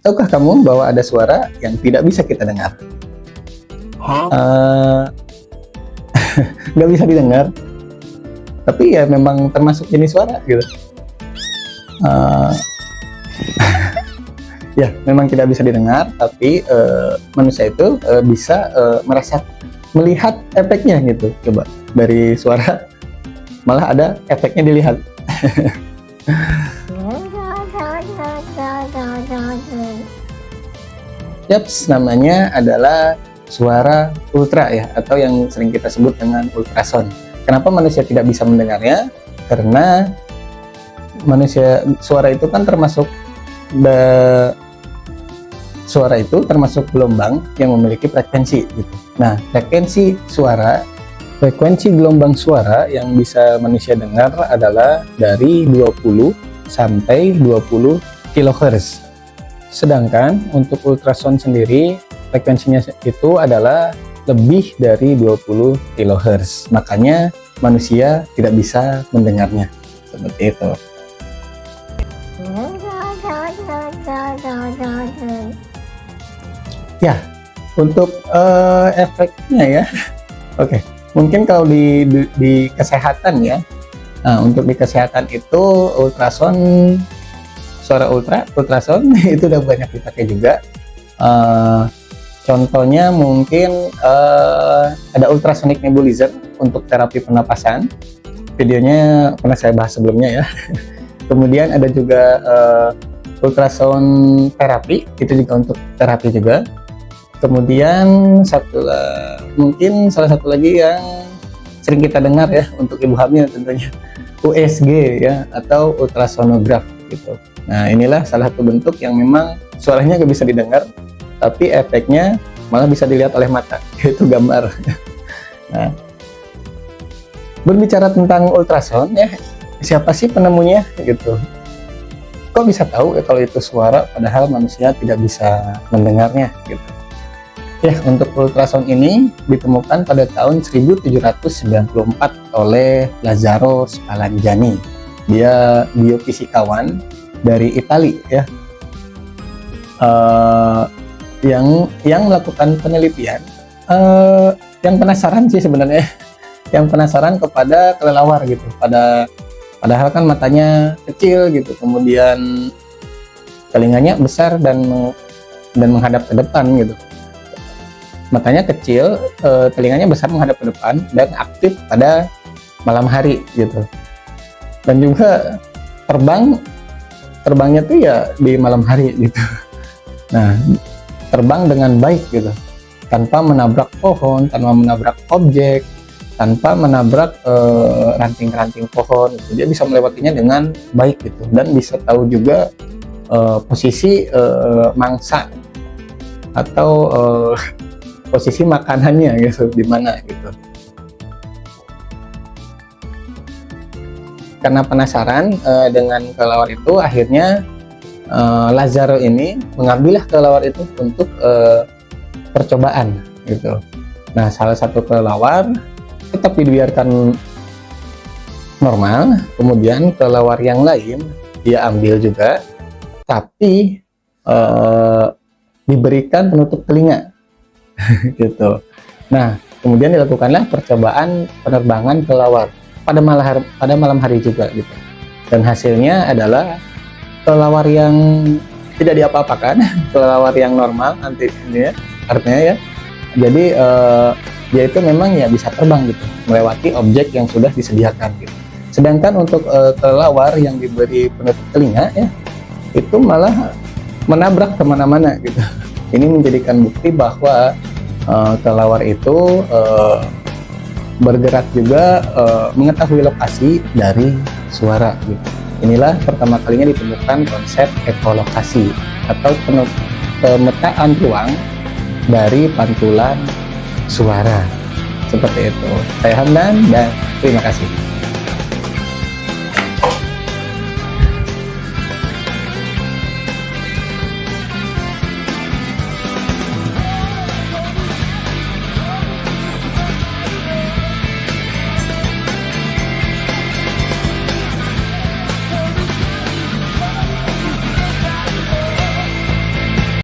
Tahukah kamu bahwa ada suara yang tidak bisa kita dengar? Nggak bisa didengar, tapi ya memang termasuk jenis suara gitu. Ya, memang tidak bisa didengar, tapi manusia itu bisa melihat efeknya gitu. Coba dari suara malah ada efeknya dilihat. Yaps, namanya adalah suara ultra ya, atau yang sering kita sebut dengan ultrasound. Kenapa manusia tidak bisa mendengarnya? Karena suara itu kan termasuk gelombang yang memiliki frekuensi gitu. Nah, frekuensi gelombang suara yang bisa manusia dengar adalah dari 20 sampai 20 kHz. Sedangkan untuk ultrasound sendiri frekuensinya itu adalah lebih dari 20 kHz. Makanya manusia tidak bisa mendengarnya. Seperti itu. Ya, untuk efeknya ya. Oke, mungkin kalau di kesehatan ya. Nah, untuk di kesehatan itu suara ultrasound itu udah banyak dipakai juga. Contohnya mungkin ada ultrasonic nebulizer untuk terapi pernapasan. Videonya pernah saya bahas sebelumnya ya. Kemudian ada juga ultrasound terapi, itu juga untuk terapi juga. Kemudian mungkin salah satu lagi yang sering kita dengar ya untuk ibu hamil tentunya, USG ya, atau ultrasonograf gitu. Nah, inilah salah satu bentuk yang memang suaranya nggak bisa didengar, tapi efeknya malah bisa dilihat oleh mata, yaitu gambar. Nah, berbicara tentang ultrasound ya, siapa sih penemunya gitu? Kok bisa tahu ya kalau itu suara padahal manusia tidak bisa mendengarnya gitu? Ya, untuk ultrasound ini ditemukan pada tahun 1794 oleh Lazzaro Spallanzani. Dia biofisikawan dari Italia ya, yang melakukan penelitian, yang penasaran sih sebenarnya, yang penasaran kepada kelelawar gitu. Padahal kan matanya kecil gitu, kemudian telinganya besar dan menghadap ke depan gitu. Matanya kecil, telinganya besar menghadap ke depan dan aktif pada malam hari gitu. Dan juga terbangnya tuh ya di malam hari gitu. Nah, terbang dengan baik gitu, tanpa menabrak pohon, tanpa menabrak objek, tanpa menabrak ranting-ranting pohon gitu. Dia bisa melewatinya dengan baik gitu, dan bisa tahu juga posisi mangsa atau posisi makanannya gitu di mana gitu. Karena penasaran dengan kelelawar itu, akhirnya Lazzaro ini mengambillah kelelawar itu untuk percobaan gitu. Nah, salah satu kelelawar tetap dibiarkan normal, kemudian kelelawar yang lain dia ambil juga, tapi diberikan penutup telinga gitu. Nah, kemudian dilakukanlah percobaan penerbangan kelelawar pada malam hari juga gitu. Dan hasilnya adalah kelelawar yang tidak diapa-apakan, kelelawar yang normal nanti ini ya, artinya ya. Jadi dia itu memang ya bisa terbang gitu, melewati objek yang sudah disediakan gitu. Sedangkan untuk kelelawar yang diberi penutup telinga ya, itu malah menabrak kemana-mana gitu. Ini menjadikan bukti bahwa kelelawar itu bergerak juga, mengetahui lokasi dari suara gitu. Inilah pertama kalinya ditemukan konsep ekolokasi atau pemetaan ruang dari pantulan suara. Seperti itu. Saya Hamdan dan terima kasih.